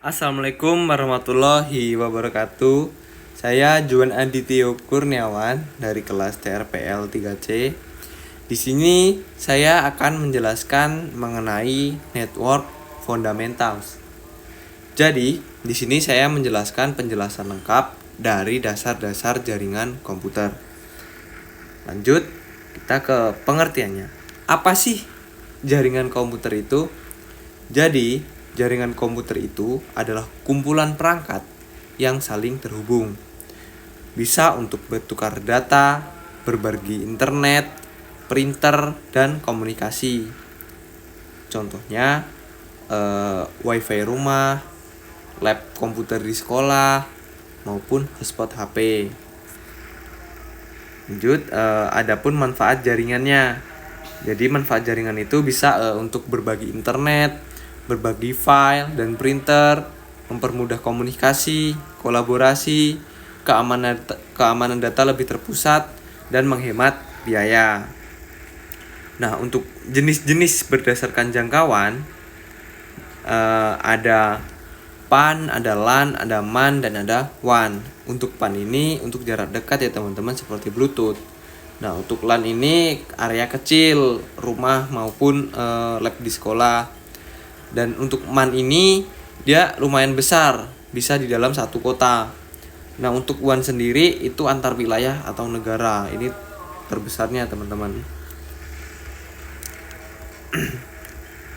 Assalamualaikum warahmatullahi wabarakatuh. Saya Juan Adityo Kurniawan dari kelas TRPL 3C. Di sini saya akan menjelaskan mengenai network fundamentals. Jadi, di sini saya menjelaskan penjelasan lengkap dari dasar-dasar jaringan komputer. Lanjut, kita ke pengertiannya. Apa sih jaringan komputer itu? Jadi, jaringan komputer itu adalah kumpulan perangkat yang saling terhubung. Bisa untuk bertukar data, berbagi internet, printer, dan komunikasi. Contohnya, wifi rumah, lab komputer di sekolah, maupun hotspot HP. Lanjut, adapun manfaat jaringannya. Jadi manfaat jaringan itu bisa untuk berbagi internet, berbagi file dan printer, mempermudah komunikasi, kolaborasi, keamanan data lebih terpusat, dan menghemat biaya. Nah, untuk jenis-jenis berdasarkan jangkauan, ada PAN, ada LAN, ada MAN, dan ada WAN. Untuk PAN ini untuk jarak dekat ya teman-teman, seperti Bluetooth. Nah, untuk LAN ini area kecil, rumah maupun lab di sekolah. Dan untuk MAN ini dia lumayan besar, bisa di dalam satu kota. Nah, untuk WAN sendiri itu antar wilayah atau negara. Ini terbesarnya teman-teman.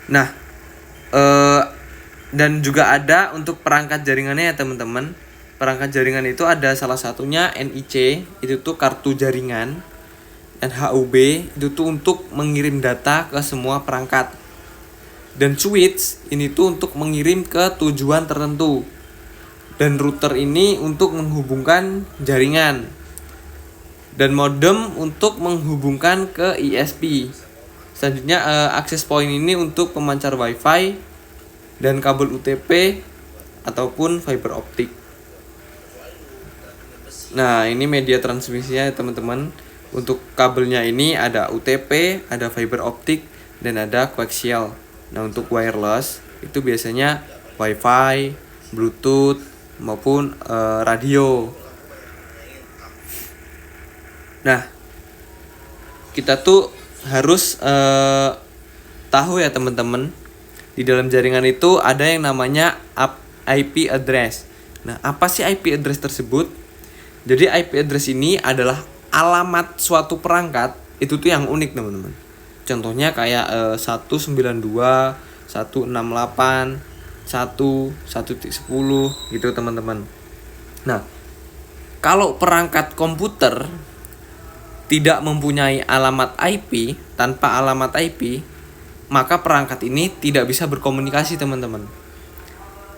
Nah, dan juga ada untuk perangkat jaringannya ya teman-teman. Perangkat jaringan itu ada salah satunya NIC, itu tuh kartu jaringan. Dan HUB itu tuh untuk mengirim data ke semua perangkat. Dan switch ini tuh untuk mengirim ke tujuan tertentu. Dan router ini untuk menghubungkan jaringan. Dan modem untuk menghubungkan ke ISP. Selanjutnya access point ini untuk pemancar wifi dan kabel UTP ataupun fiber optik. Nah, ini media transmisinya teman-teman. Untuk kabelnya ini ada UTP, ada fiber optik, dan ada koaksial. Nah, untuk wireless itu biasanya wifi, bluetooth, maupun radio. Nah, kita tuh harus tahu ya teman-teman, di dalam jaringan itu ada yang namanya IP address. Nah, apa sih IP address tersebut? Jadi IP address ini adalah alamat suatu perangkat itu tuh yang unik teman-teman. Contohnya kayak 192, 168, 1.10 gitu teman-teman. Nah, kalau perangkat komputer tidak mempunyai alamat IP, tanpa alamat IP, maka perangkat ini tidak bisa berkomunikasi teman-teman.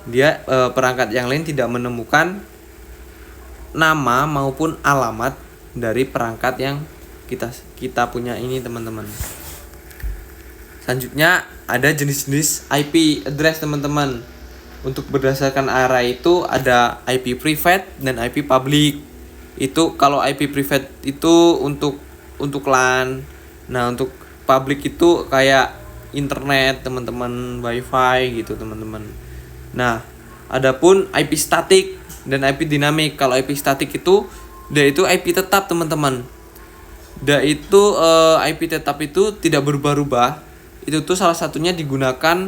Dia perangkat yang lain tidak menemukan nama maupun alamat dari perangkat yang kita punya ini teman-teman. Selanjutnya ada jenis-jenis IP address teman-teman. Untuk berdasarkan area itu ada IP private dan IP public. Itu kalau IP private itu untuk LAN. Nah, untuk public itu kayak internet teman-teman, wifi gitu teman-teman. Nah, adapun IP statik dan IP dinamik. Kalau IP statik itu dia itu IP tetap teman-teman. Dia itu IP tetap itu tidak berubah-ubah. Itu tuh salah satunya digunakan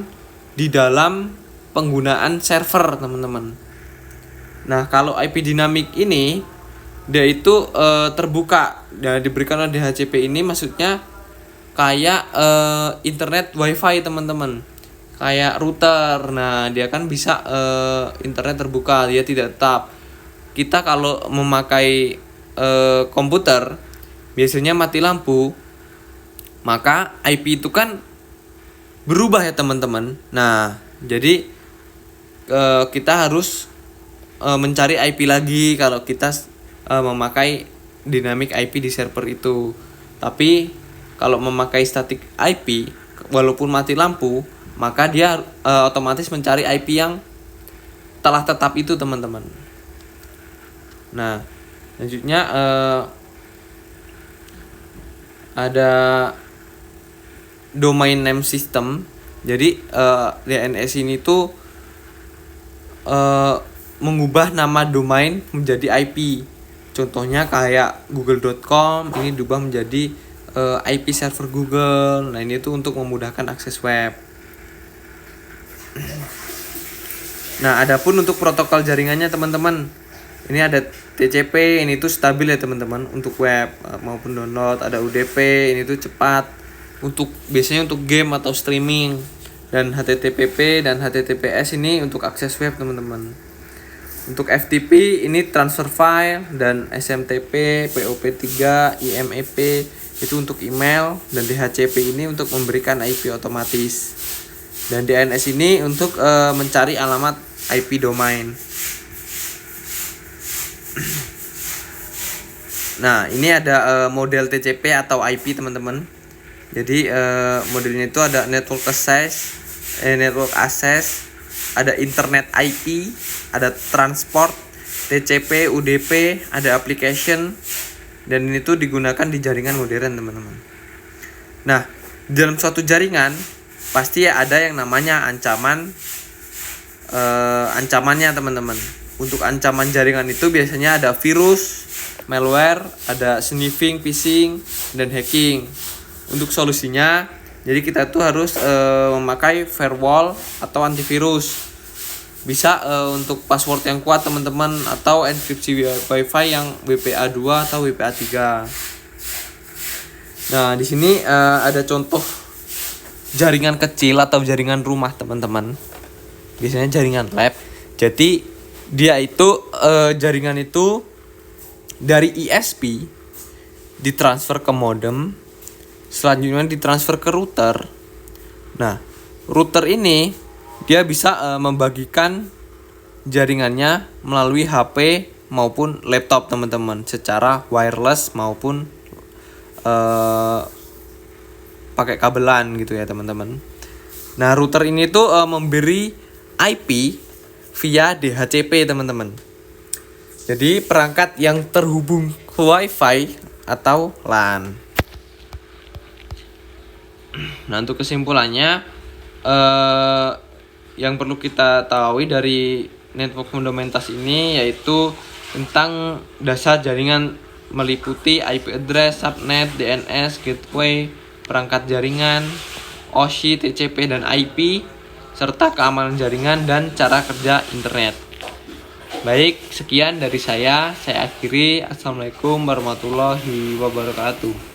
di dalam penggunaan server teman-teman. Nah, kalau IP dinamik ini dia itu terbuka dan diberikan oleh DHCP ini, maksudnya kayak internet wifi teman-teman, kayak router. Nah, dia kan bisa internet terbuka, dia tidak tetap. Kita kalau memakai komputer biasanya mati lampu, maka IP itu kan berubah ya teman-teman. Nah, jadi kita harus mencari IP lagi kalau kita memakai dynamic IP di server itu. Tapi kalau memakai static IP, walaupun mati lampu, maka dia otomatis mencari IP yang telah tetap itu teman-teman. Nah, selanjutnya ada domain name system. Jadi DNS ini tuh mengubah nama domain menjadi IP. Contohnya kayak google.com ini diubah menjadi IP server Google. Nah, ini tuh untuk memudahkan akses web. Nah, adapun untuk protokol jaringannya teman-teman, ini ada TCP, ini tuh stabil ya teman-teman untuk web maupun download. Ada UDP, ini tuh cepat untuk biasanya untuk game atau streaming. Dan HTTPP dan HTTPS ini untuk akses web teman-teman. Untuk FTP ini transfer file, dan SMTP, POP3, IMEP itu untuk email, dan DHCP ini untuk memberikan IP otomatis. Dan DNS ini untuk mencari alamat IP domain. Nah, ini ada model TCP atau IP teman-teman. Jadi modelnya itu ada network access, ada internet IP, ada transport, TCP, UDP, ada application, dan ini tuh digunakan di jaringan modern teman-teman. Nah, dalam suatu jaringan pasti ada yang namanya ancamannya teman-teman. Untuk ancaman jaringan itu biasanya ada virus, malware, ada sniffing, phishing, dan hacking. Untuk solusinya, jadi kita tuh harus memakai firewall atau antivirus. Bisa untuk password yang kuat teman-teman, atau enkripsi WiFi yang WPA2 atau WPA3. Nah, di sini ada contoh jaringan kecil atau jaringan rumah teman-teman. Biasanya jaringan lab. Jadi dia itu jaringan itu dari ISP ditransfer ke modem, selanjutnya ditransfer ke router. Nah, router ini dia bisa membagikan jaringannya melalui HP maupun laptop teman-teman, secara wireless maupun pakai kabelan gitu ya teman-teman. Nah, router ini tuh memberi IP via DHCP teman-teman. Jadi perangkat yang terhubung ke WiFi atau LAN. Nah, untuk kesimpulannya, yang perlu kita tahu dari network fundamentals ini yaitu tentang dasar jaringan meliputi IP address, subnet, DNS, gateway, perangkat jaringan, OSI, TCP, dan IP, serta keamanan jaringan dan cara kerja internet. Baik, sekian dari saya akhiri. Assalamualaikum warahmatullahi wabarakatuh.